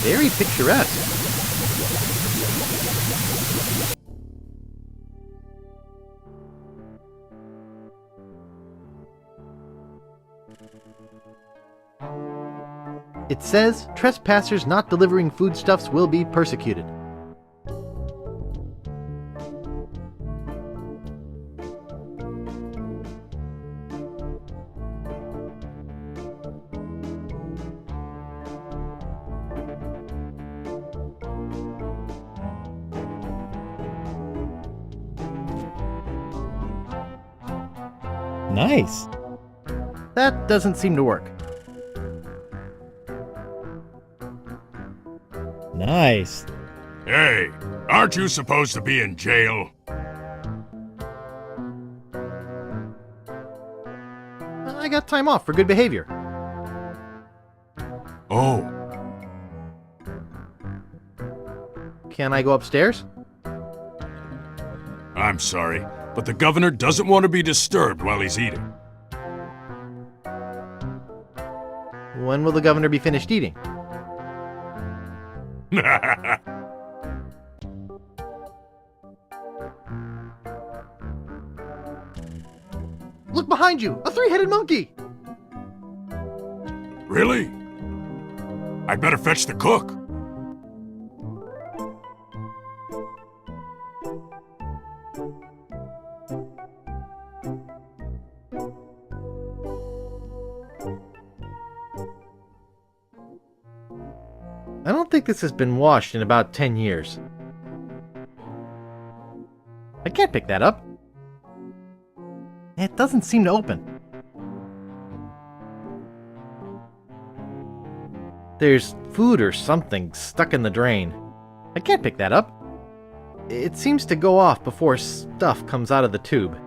Very picturesque. It says, trespassers not delivering foodstuffs will be persecuted. Nice. That doesn't seem to work. Nice. Hey, aren't you supposed to be in jail? I got time off for good behavior. Oh, Can I go upstairs? I'm sorry, but the governor doesn't want to be disturbed while he's eating. When will the governor be finished eating? Look behind you! A three-headed monkey! Really? I'd better fetch the cook. I don't think this has been washed in about 10 years. I can't pick that up. It doesn't seem to open. There's food or something stuck in the drain. I can't pick that up. It seems to go off before stuff comes out of the tube.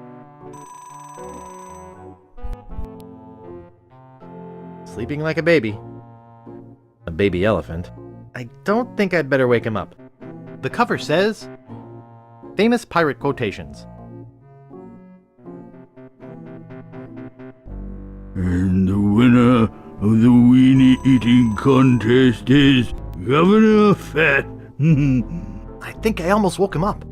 Sleeping like a baby. A baby elephant. I don't think I'd better wake him up. The cover says, famous pirate quotations. And the winner of the weenie eating contest is Governor Fat. I think I almost woke him up.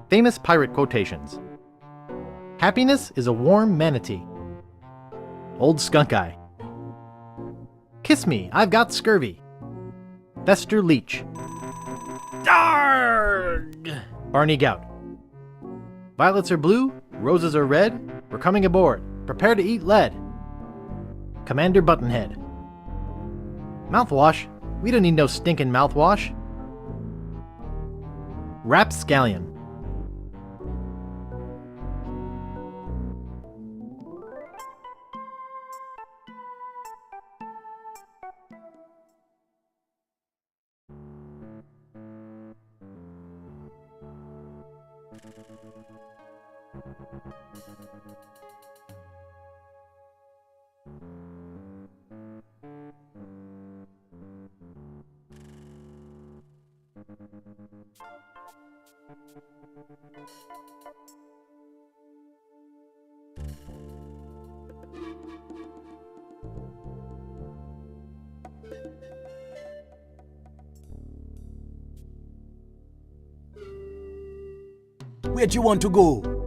Famous pirate quotations. Happiness is a warm manatee. Old Skunk Eye. Kiss me, I've got scurvy. Fester Leech. Darg! Barney Gout. Violets are blue, roses are red. We're coming aboard. Prepare to eat lead. Commander Buttonhead. Mouthwash. We don't need no stinking mouthwash. Rapscallion. Where do you want to go?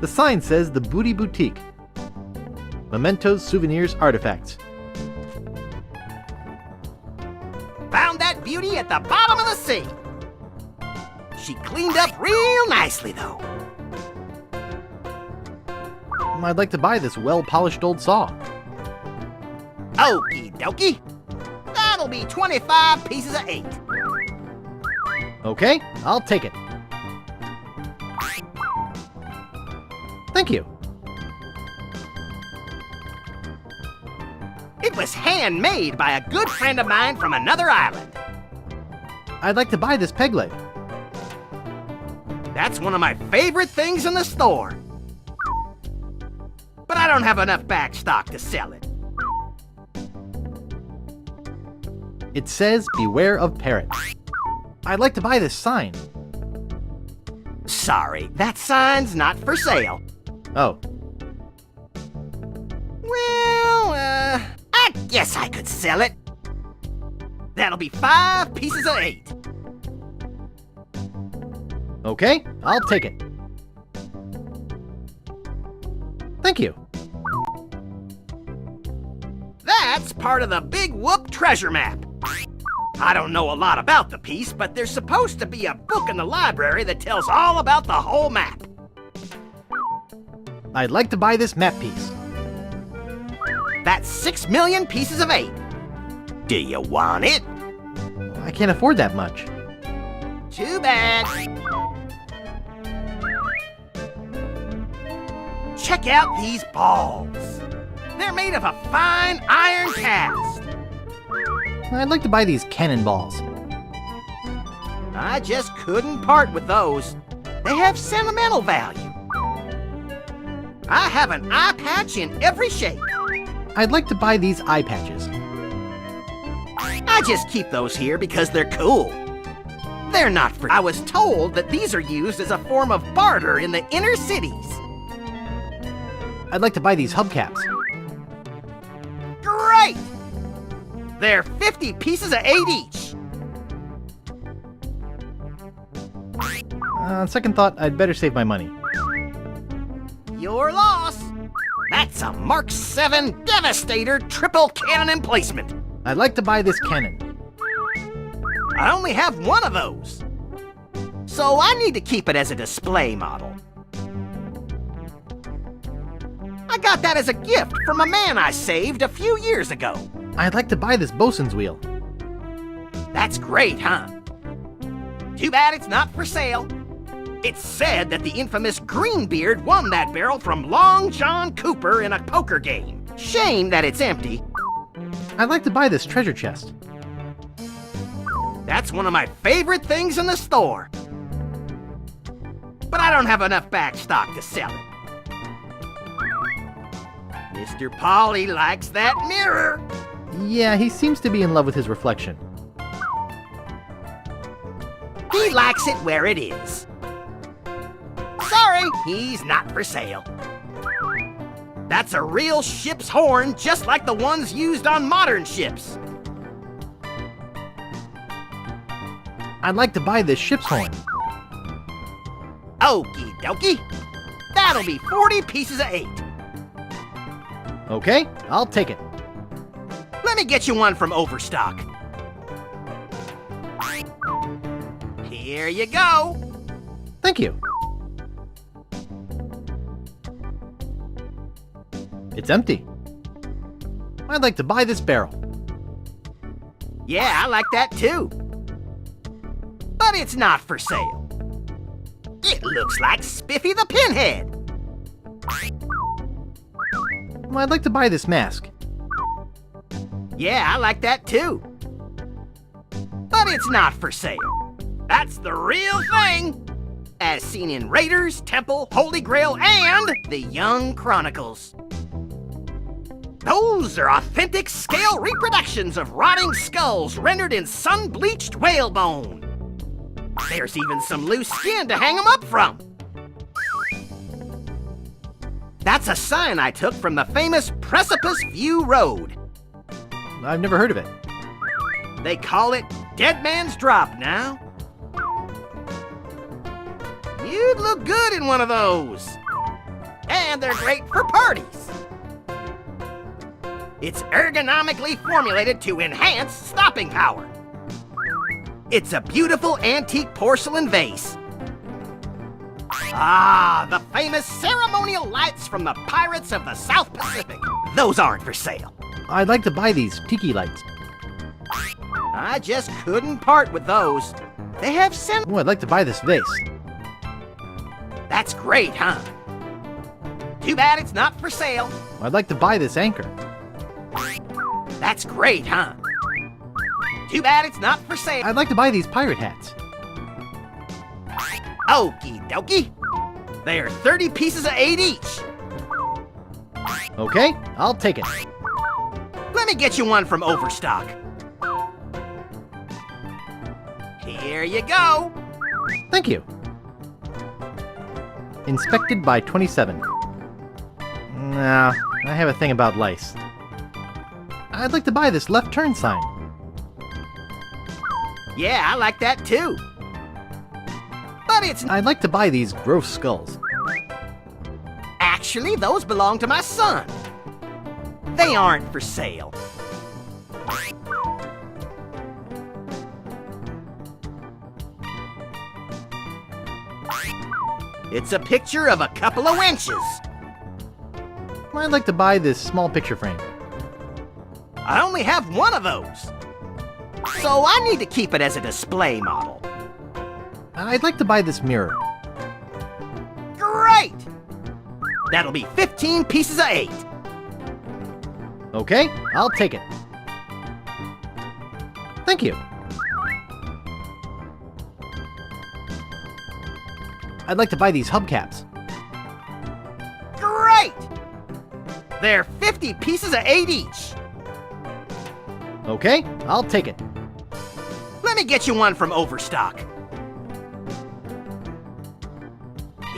The sign says the Booty Boutique. Mementos, souvenirs, artifacts. Found that beauty at the bottom of the sea. She cleaned up real nicely, though. I'd like to buy this well-polished old saw. Okie dokie. That'll be 25 pieces of 8. Okay, I'll take it. Thank you. It was handmade by a good friend of mine from another island. I'd like to buy this peg leg. That's one of my favorite things in the store. But I don't have enough back stock to sell it. It says, beware of parrots. I'd like to buy this sign. Sorry, that sign's not for sale. Oh, Well, I guess I could sell it. That'll be 5 pieces of 8. okay, I'll take it. Thank you. That's part of the Big Whoop treasure map. I don't know a lot about the piece, but there's supposed to be a book in the library that tells all about the whole map. I'd like to buy this map piece. That's 6 million pieces of 8. Do you want it? I can't afford that much. Too bad. Check out these balls. They're made of a fine iron cast. I'd like to buy these cannonballs. I just couldn't part with those. They have sentimental value. I have an eye patch in every shape. I'd like to buy these eye patches. I just keep those here because they're cool. They're not for... I was told that these are used as a form of barter in the inner cities. I'd like to buy these hubcaps. Great! They're 50 pieces of 8 each. On second thought, I'd better save my money. Your loss. That's a Mark 7 Devastator triple cannon emplacement. I'd like to buy this cannon. I only have one of those. So I need to keep it as a display model. I got that as a gift from a man I saved a few years ago. I'd like to buy this bosun's wheel. That's great, huh? Too bad it's not for sale. It's said that the infamous Greenbeard won that barrel from Long John Cooper in a poker game. Shame that it's empty. I'd like to buy this treasure chest. That's one of my favorite things in the store. But I don't have enough back stock to sell it. Mr. Polly likes that mirror. Yeah, he seems to be in love with his reflection. He likes it where it is. Sorry, he's not for sale. That's a real ship's horn, just like the ones used on modern ships. I'd like to buy this ship's horn. Okie dokie. That'll be 40 pieces of 8. Okay, I'll take it. Let me get you one from Overstock. Here you go. Thank you. It's empty. I'd like to buy this barrel. Yeah, I like that too. But it's not for sale. It looks like Spiffy the Pinhead. I'd like to buy this mask. Yeah, I like that too. But it's not for sale. That's the real thing, as seen in Raiders, Temple, Holy Grail, and the Young Chronicles. Those are authentic scale reproductions of rotting skulls rendered in sun-bleached whalebone. There's even some loose skin to hang them up from. That's a sign I took from the famous Precipice View Road. I've never heard of it. They call it Dead Man's Drop now. You'd look good in one of those. and they're great for parties. It's ergonomically formulated to enhance stopping power. It's a beautiful antique porcelain vase. Ah, the famous ceremonial lights from the pirates of the South Pacific. Those aren't for sale. I'd like to buy these tiki lights. I just couldn't part with those. They have Oh, I'd like to buy this vase. That's great, huh? Too bad it's not for sale. I'd like to buy this anchor. That's great, huh? Too bad it's not for sale. I'd like to buy these pirate hats. Okie dokie. They're 30 pieces of 8 each. Okay, I'll take it. Let me get you one from Overstock. Here you go. Thank you. Inspected by 27. Nah, I have a thing about lice. I'd like to buy this left turn sign. Yeah, I like that too. But it's I'd like to buy these gross skulls. actually, those belong to my son. They aren't for sale. It's a picture of a couple of wenches. I'd like to buy this small picture frame. I only have one of those. So I need to keep it as a display model. I'd like to buy this mirror. Great! That'll be 15 pieces of 8. Okay, I'll take it. Thank you. I'd like to buy these hubcaps. Great! They're 50 pieces of 8 each. Okay, I'll take it. Let me get you one from Overstock.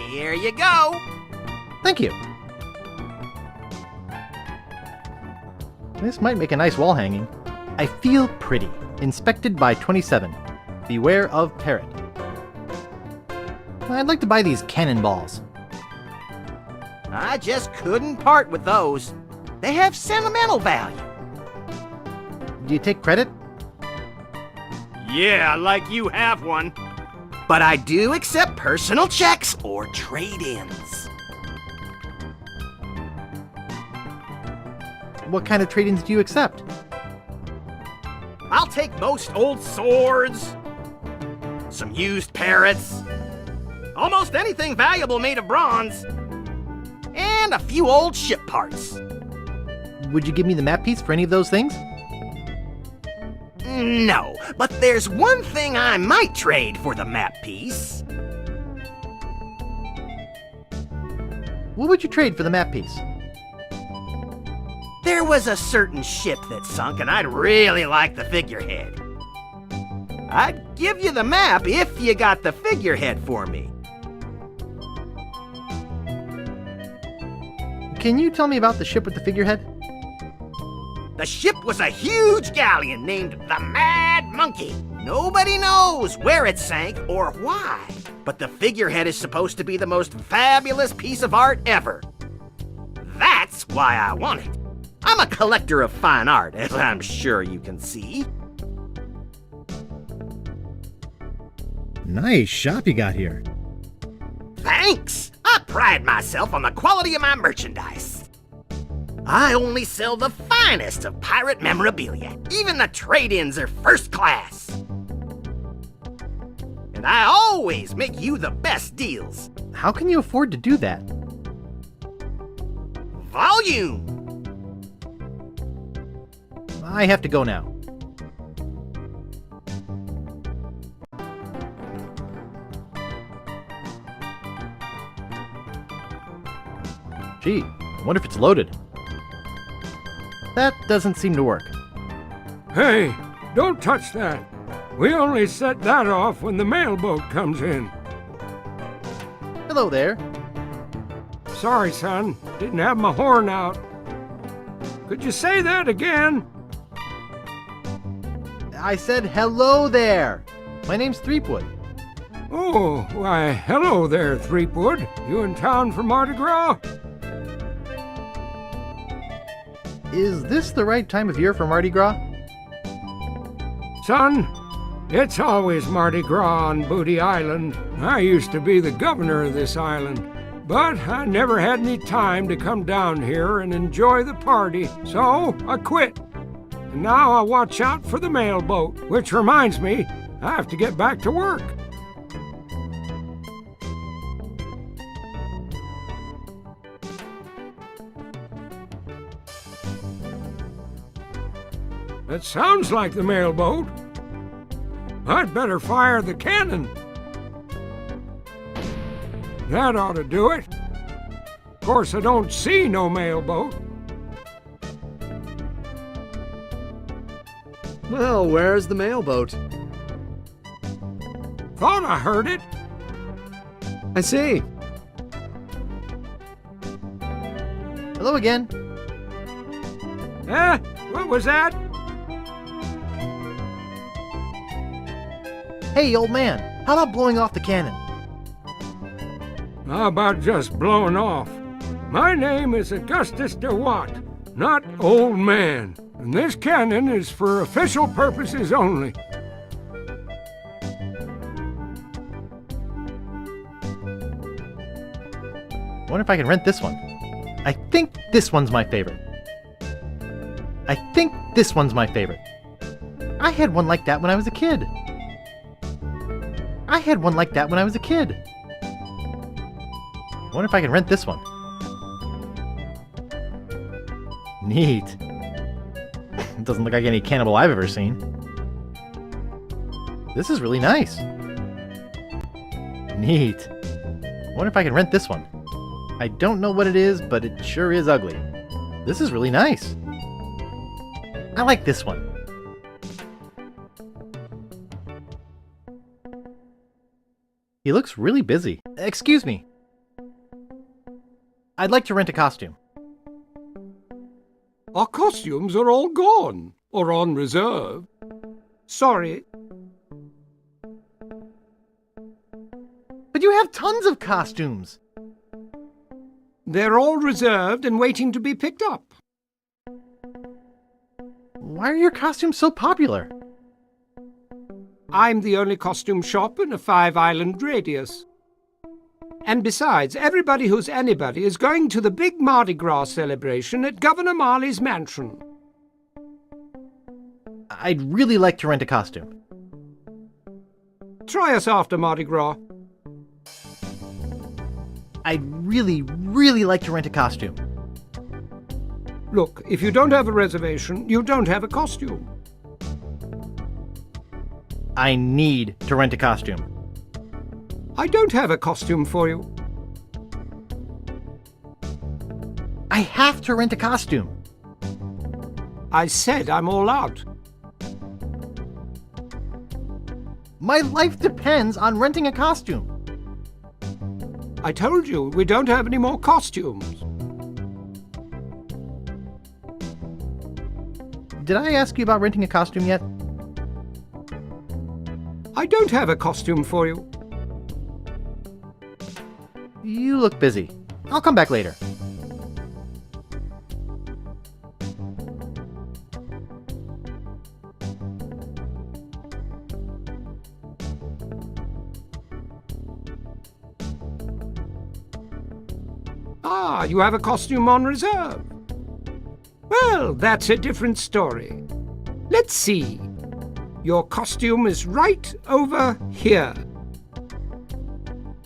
Here you go. Thank you. This might make a nice wall hanging. I feel pretty. Inspected by 27. Beware of parrot. I'd like to buy these cannonballs. I just couldn't part with those. They have sentimental value. Do you take credit? Yeah, like you have one. But I do accept personal checks or trade-ins. What kind of trade-ins do you accept? I'll take most old swords, some used parrots, almost anything valuable made of bronze, and a few old ship parts. Would you give me the map piece for any of those things? No, but there's one thing I might trade for the map piece. What would you trade for the map piece? There was a certain ship that sunk, and I'd really like the figurehead. I'd give you the map if you got the figurehead for me. Can you tell me about the ship with the figurehead? The ship was a huge galleon named the Mad Monkey. Nobody knows where it sank or why, but the figurehead is supposed to be the most fabulous piece of art ever. That's why I want it. I'm a collector of fine art, as I'm sure you can see. Nice shop you got here. Thanks! I pride myself on the quality of my merchandise. I only sell the finest of pirate memorabilia. Even the trade-ins are first class. And I always make you the best deals. How can you afford to do that? Volume! I have to go now. Gee, I wonder if it's loaded. That doesn't seem to work. Hey, don't touch that. We only set that off when the mailboat comes in. Hello there. Sorry, son. Didn't have my horn out. Could you say that again? I said hello there. My name's Threepwood. Oh, why, hello there, Threepwood. You in town for Mardi Gras? Is this the right time of year for Mardi Gras? Son, it's always Mardi Gras on Booty Island. I used to be the governor of this island, but I never had any time to come down here and enjoy the party, so I quit. And now I watch out for the mail boat, which reminds me, I have to get back to work. It sounds like the mail boat. I'd better fire the cannon. That ought to do it. Of course, I don't see no mail boat. Well, where's the mailboat? Thought I heard it. I see. Hello again. What was that? Hey, old man, how about blowing off the cannon? How about just blowing off? My name is Augustus DeWatt, not Old Man, and this cannon is for official purposes only. I wonder if I can rent this one. I think this one's my favorite. I think this one's my favorite. I had one like that when I was a kid. I had one like that when I was a kid. I wonder if I can rent this one. Neat. It doesn't look like any cannibal I've ever seen. This is really nice. Neat. I wonder if I can rent this one. I don't know what it is, but it sure is ugly. This is really nice. I like this one. He looks really busy. Excuse me. I'd like to rent a costume. Our costumes are all gone, or on reserve. Sorry. But you have tons of costumes. They're all reserved and waiting to be picked up. Why are your costumes so popular? I'm the only costume shop in a 5-island radius. And besides, everybody who's anybody is going to the big Mardi Gras celebration at Governor Marley's mansion. I'd really like to rent a costume. Try us after Mardi Gras. I'd really, really like to rent a costume. Look, if you don't have a reservation, you don't have a costume. I need to rent a costume. I don't have a costume for you. I have to rent a costume. I said I'm all out. My life depends on renting a costume. I told you we don't have any more costumes. Did I ask you about renting a costume yet? I don't have a costume for you. You look busy. I'll come back later. Ah, you have a costume on reserve. Well, that's a different story. Let's see. Your costume is right over here.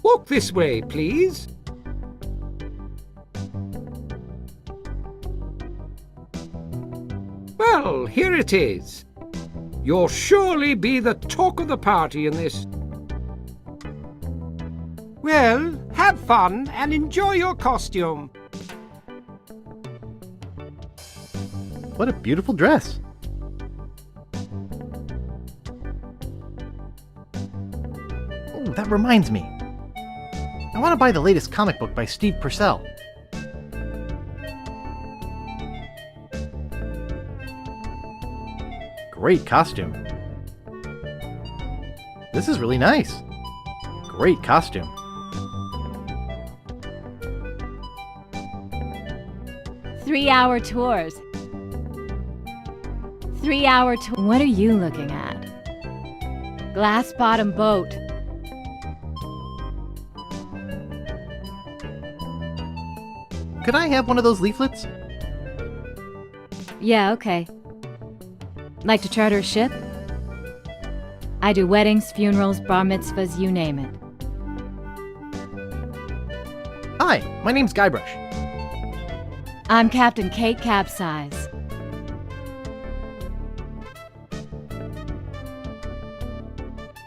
Walk this way, please. Well, here it is. You'll surely be the talk of the party in this. Well, have fun and enjoy your costume. What a beautiful dress. Oh, that reminds me. I want to buy the latest comic book by Steve Purcell. Great costume. This is really nice. Great costume. Three-hour tours. 3-hour tour. What are you looking at? Glass bottom boat. Could I have one of those leaflets? Yeah, okay. Like to charter a ship? I do weddings, funerals, bar mitzvahs, you name it. Hi, my name's Guybrush. I'm Captain Kate Capsize.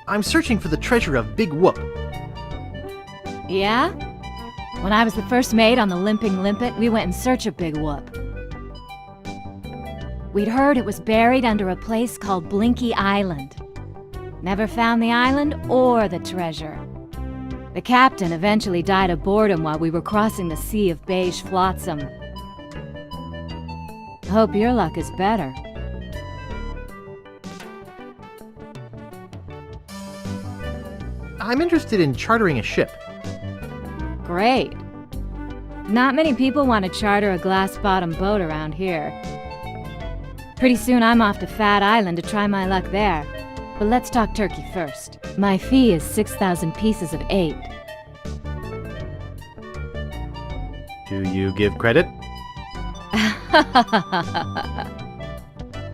I'm searching for the treasure of Big Whoop. Yeah? When I was the first mate on the Limping Limpet, we went in search of Big Whoop. We'd heard it was buried under a place called Blinky Island. Never found the island or the treasure. The captain eventually died of boredom while we were crossing the sea of beige flotsam. Hope your luck is better. I'm interested in chartering a ship. Great. Not many people want to charter a glass-bottom boat around here. Pretty soon I'm off to Fat Island to try my luck there. But let's talk turkey first. My fee is 6,000 pieces of 8. Do you give credit?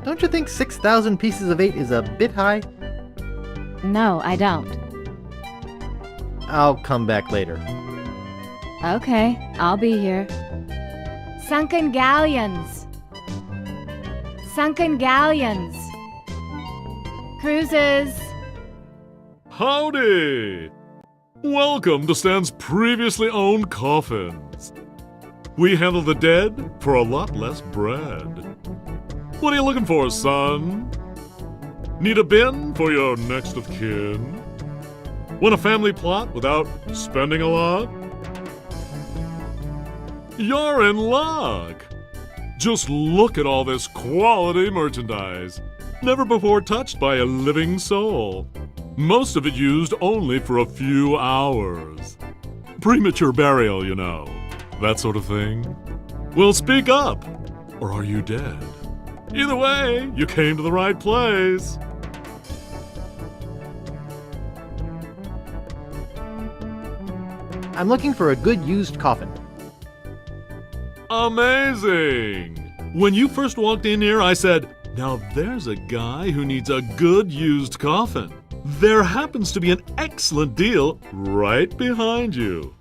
Don't you think 6,000 pieces of 8 is a bit high? No, I don't. I'll come back later. Okay, I'll be here. Sunken galleons! Sunken galleons! Cruises! Howdy! Welcome to Stan's previously owned coffins. We handle the dead for a lot less bread. What are you looking for, son? Need a bin for your next of kin? Want a family plot without spending a lot? You're in luck! Just look at all this quality merchandise. Never before touched by a living soul. Most of it used only for a few hours. Premature burial, you know. That sort of thing. Well, speak up. Or are you dead? Either way, you came to the right place. I'm looking for a good used coffin. Amazing! When you first walked in here, I said, now there's a guy who needs a good used coffin. There happens to be an excellent deal right behind you.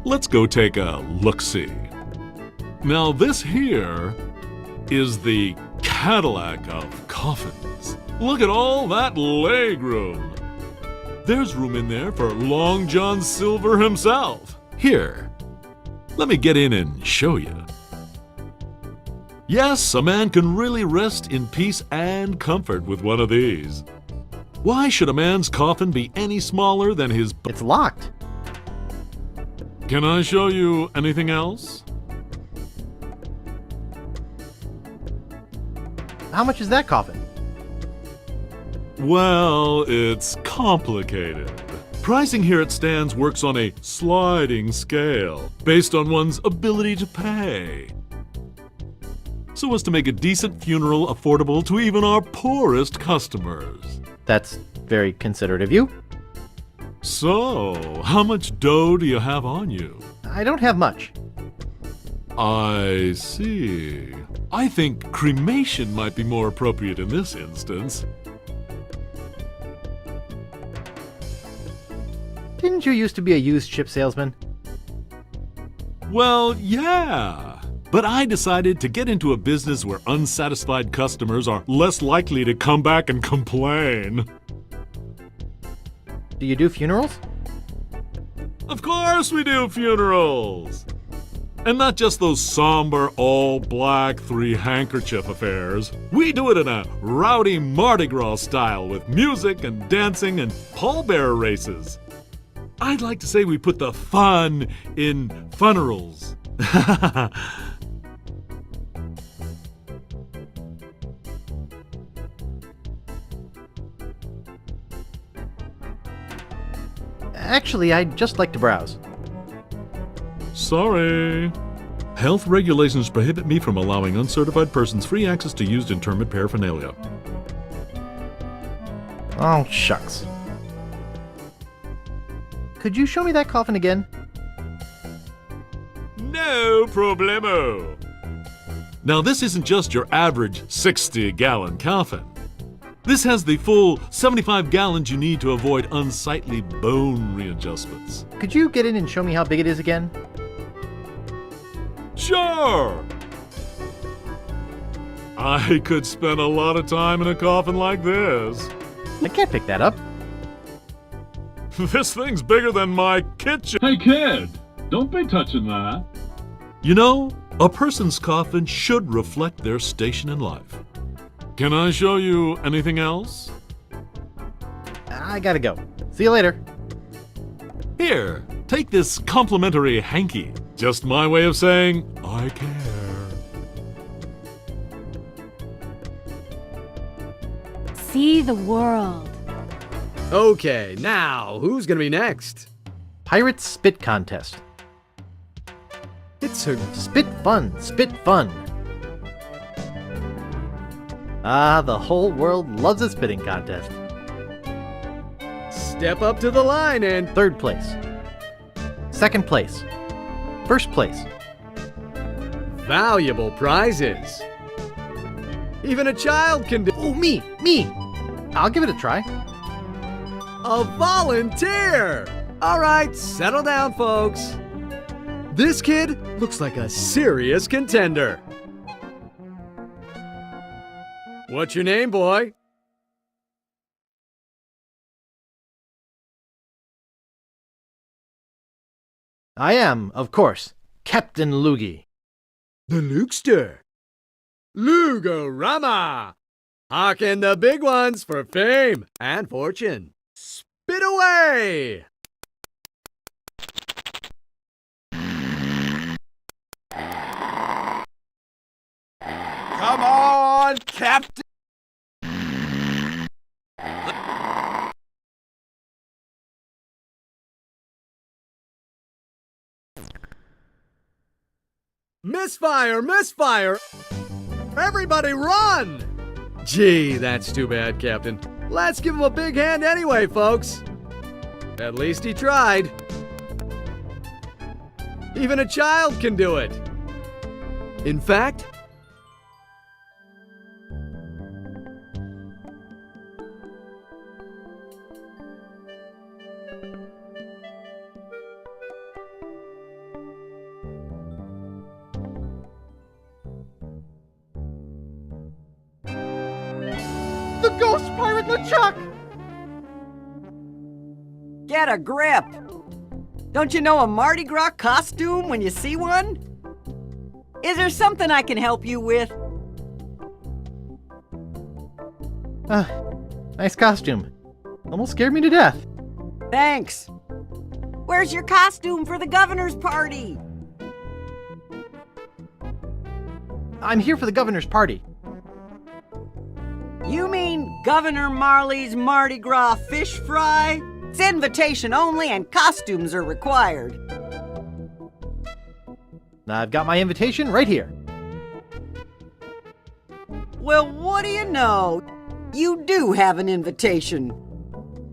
Let's go take a look-see. Now this here is the Cadillac of coffins. Look at all that legroom. There's room in there for Long John Silver himself. Here, let me get in and show you. Yes, a man can really rest in peace and comfort with one of these. Why should a man's coffin be any smaller than his... It's locked. Can I show you anything else? How much is that coffin? Well, it's complicated. Pricing here at Stan's works on a sliding scale, based on one's ability to pay. So as to make a decent funeral affordable to even our poorest customers. That's very considerate of you. So, how much dough do you have on you? I don't have much. I see. I think cremation might be more appropriate in this instance. Didn't you used to be a used ship salesman? Well, yeah. But I decided to get into a business where unsatisfied customers are less likely to come back and complain. Do you do funerals? Of course we do funerals! And not just those somber, all-black, three-handkerchief affairs. We do it in a rowdy Mardi Gras style with music and dancing and pallbearer races. I'd like to say we put the fun in funerals. Actually, I'd just like to browse. Sorry. Health regulations prohibit me from allowing uncertified persons free access to used interment paraphernalia. Oh, shucks. Could you show me that coffin again? No problemo! Now this isn't just your average 60-gallon coffin. This has the full 75 gallons you need to avoid unsightly bone readjustments. Could you get in and show me how big it is again? Sure! I could spend a lot of time in a coffin like this. I can't pick that up. This thing's bigger than my kitchen. Hey kid, don't be touching that. You know, a person's coffin should reflect their station in life. Can I show you anything else? I gotta go. See you later. Here, take this complimentary hanky. Just my way of saying, I care. See the world. Okay, now, who's gonna be next? Pirate Spit Contest. It's a... Spit fun, spit fun. Ah, the whole world loves a spitting contest. Step up to the line and... Third place. Second place. First place. Valuable prizes. Even a child can do... Oh, me! I'll give it a try. A volunteer! All right, settle down, folks. This kid looks like a serious contender. What's your name, boy? I am, of course, Captain Loogie. The Lukester. Lugorama! Hawking the big ones for fame and fortune. Spit away! Come on, Captain! Misfire! Misfire! Everybody run! Gee, that's too bad, Captain. Let's give him a big hand anyway, folks. At least he tried. Even a child can do it. In fact, The Ghost Pirate LeChuck! Get a grip! Don't you know a Mardi Gras costume when you see one? Is there something I can help you with? Nice costume. Almost scared me to death. Thanks. Where's your costume for the governor's party? I'm here for the governor's party. You mean Governor Marley's Mardi Gras fish fry? It's invitation only and costumes are required. I've got my invitation right here. Well, what do you know? You do have an invitation.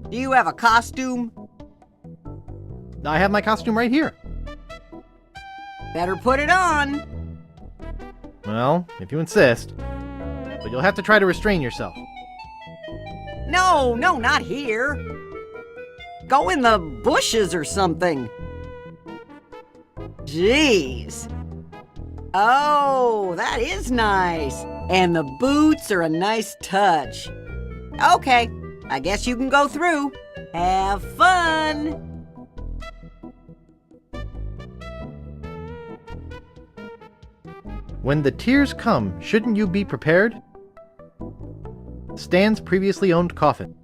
Do you have a costume? I have my costume right here. Better put it on. Well, if you insist. But you'll have to try to restrain yourself. No, not here. Go in the bushes or something. Jeez. Oh, that is nice. And the boots are a nice touch. Okay, I guess you can go through. Have fun. When the tears come, shouldn't you be prepared? Stan's previously owned coffin.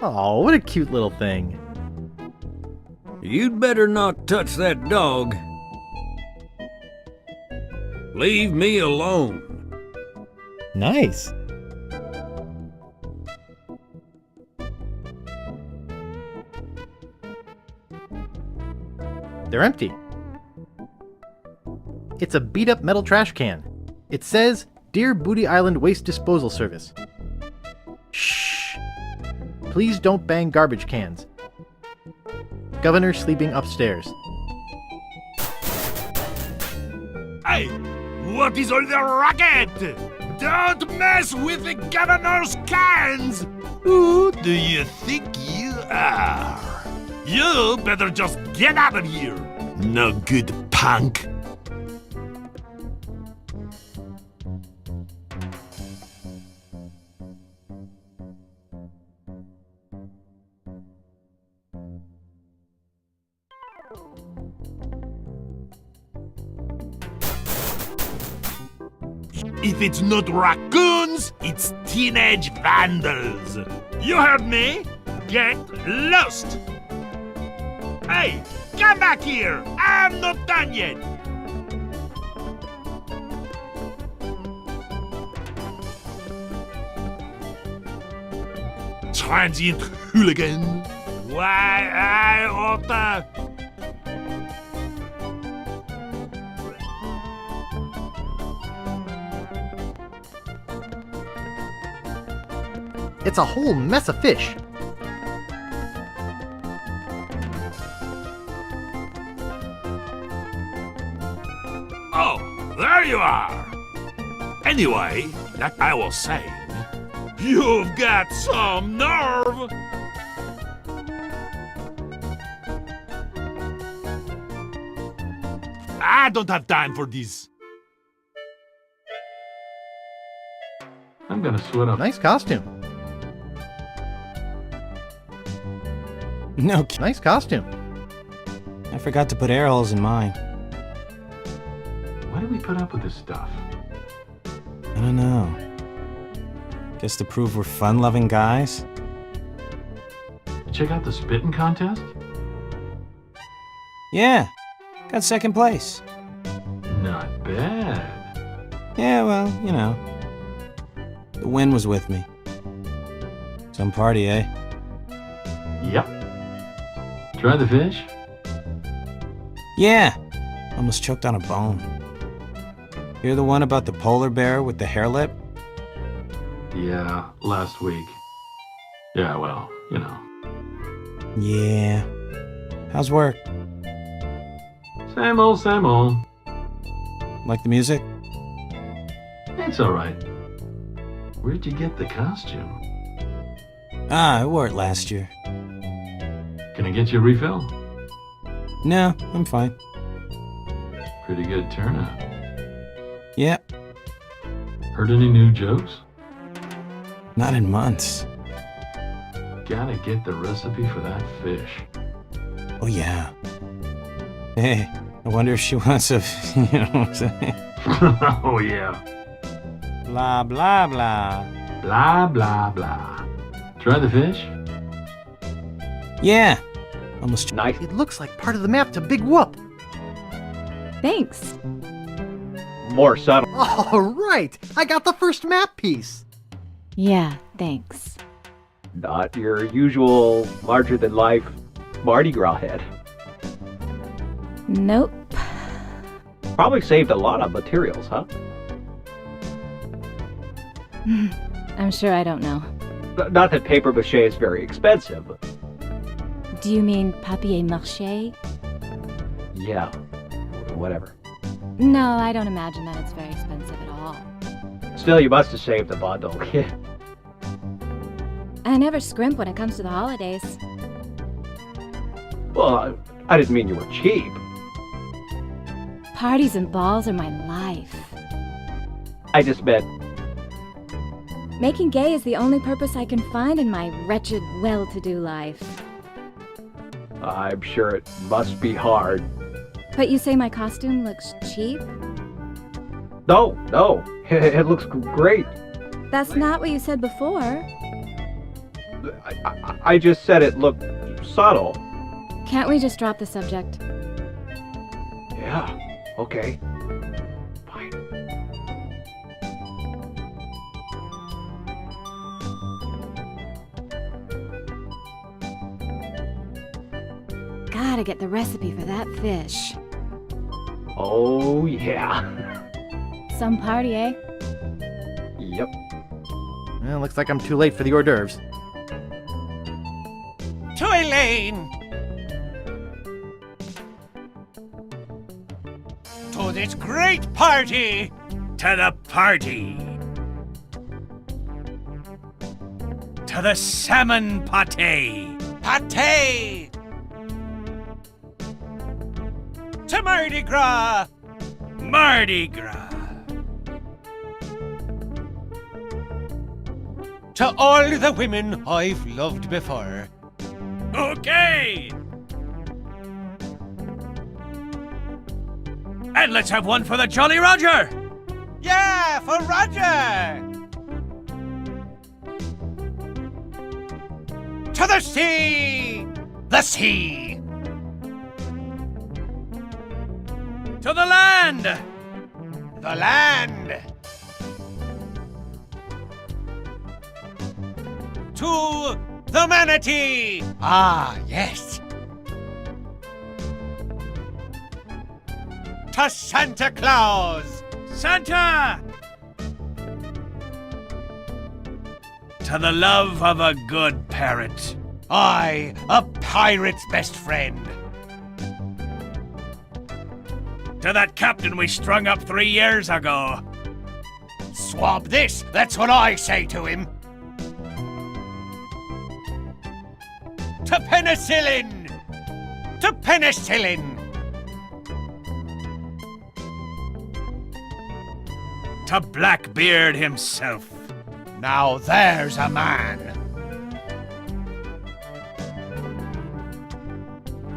Oh, what a cute little thing. You'd better not touch that dog. Leave me alone. Nice. They're empty. It's a beat-up metal trash can. It says, "Dear Booty Island Waste Disposal Service." Shh. Please don't bang garbage cans. Governor sleeping upstairs. Hey, what is all the racket? Don't mess with the governor's cans! Who do you think you are? You better just get out of here, no good punk. If it's not raccoons, it's teenage vandals. You heard me? Get lost! Hey, come back here! I'm not done yet! Transient hooligan! Why, I oughta... It's a whole mess of fish. Oh, there you are! Anyway, like I was saying, you've got some nerve! I don't have time for this. I'm gonna sweat up. Nice costume. No, Nice costume. I forgot to put air holes in mine. Why do we put up with this stuff? I don't know. Guess to prove we're fun-loving guys? Check out the spitting contest? Yeah, got second place. Not bad. Yeah, well, you know. The win was with me. Some party, eh? Yep. Try the fish? Yeah! Almost choked on a bone. You're the one about the polar bear with the hair lip? Yeah, last week. Yeah, well, you know. Yeah. How's work? Same old, same old. Like the music? It's alright. Where'd you get the costume? Ah, I wore it last year. Can I get you a refill? No, I'm fine. Pretty good turnout. Yeah, Heard any new jokes? not in months. Gotta get the recipe for that fish. Oh, yeah. Hey, I wonder if she wants a... you know what I'm saying? Oh yeah. Blah, blah, blah. Blah, blah, blah. Try the fish? Yeah. Almost... Nice. It looks like part of the map to Big Whoop. Thanks. More subtle. All right, I got the first map piece. Yeah, thanks. Not your usual larger-than-life Mardi Gras head. Nope. Probably saved a lot of materials, huh? I'm sure I don't know. Not that paper mache is very expensive. Do you mean papier-mâché? Yeah, whatever. No, I don't imagine that it's very expensive at all. Still, you must have saved a bundle. I never scrimp when it comes to the holidays. Well, I didn't mean you were cheap. Parties and balls are my life. I just meant... Making gay is the only purpose I can find in my wretched, well-to-do life. I'm sure it must be hard. But you say my costume looks cheap? No, it looks great. That's not what you said before. I just said it looked subtle. Can't we just drop the subject? Yeah, okay. Fine. Gotta get the recipe for that fish. Oh, yeah. Some party, eh? Yep. Well, looks like I'm too late for the hors d'oeuvres. To Elaine! To this great party! To the party! To the salmon pate! Pate! To Mardi Gras! Mardi Gras! To all the women I've loved before. Okay! And let's have one for the Jolly Roger! Yeah, for Roger! To the sea! The sea! To the land! The land! To the manatee! Ah, yes! To Santa Claus! Santa! To the love of a good parrot. I, a pirate's best friend. To that captain we strung up 3 years ago. Swab this, that's what I say to him. To penicillin! To penicillin! To Blackbeard himself. Now there's a man.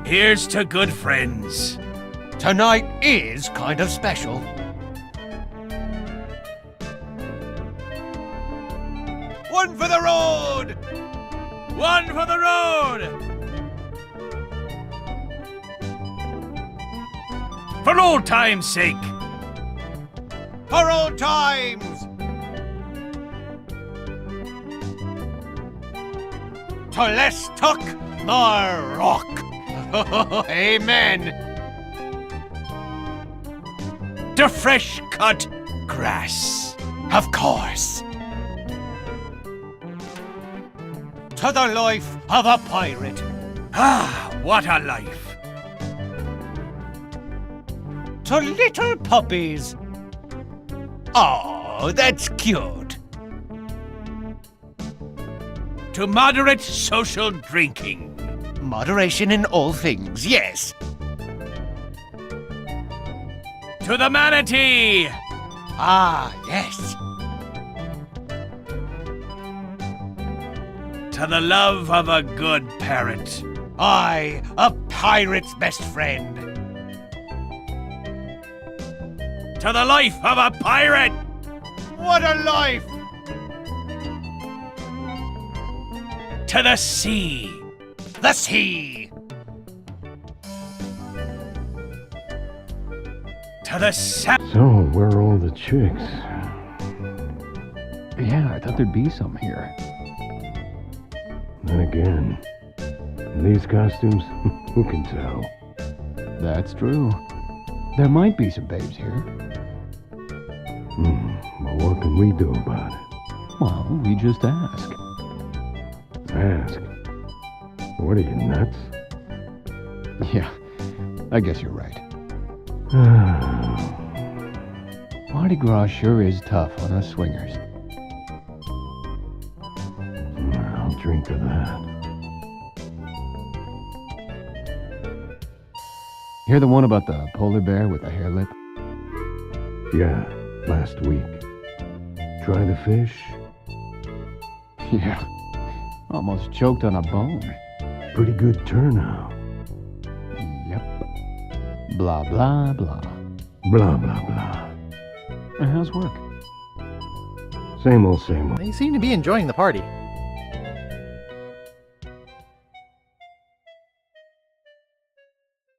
Here's to good friends. Tonight is kind of special. One for the road! One for the road! For old time's sake! For old times! To less tuck nor rock! Amen! To fresh cut grass, of course! To the life of a pirate. Ah, what a life. To little puppies. Oh, that's cute. To moderate social drinking. Moderation in all things, yes. To the manatee. Ah, yes. To the love of a good parrot. I, a pirate's best friend. To the life of a pirate! What a life! To the sea! The sea! To the So, where are all the chicks? Yeah, I thought there'd be some here. Then again, these costumes, who can tell? That's true. There might be some babes here. But what can we do about it? Well, we just ask. Ask? What are you, nuts? Yeah, I guess you're right. Mardi Gras sure is tough on us swingers. I'll drink to that. Hear the one about the polar bear with the hair lip? Yeah, last week. Try the fish? Yeah, almost choked on a bone. Pretty good turnout. Yep. Blah, blah, blah. Blah, blah, blah. And how's work? Same old, same old. They seem to be enjoying the party.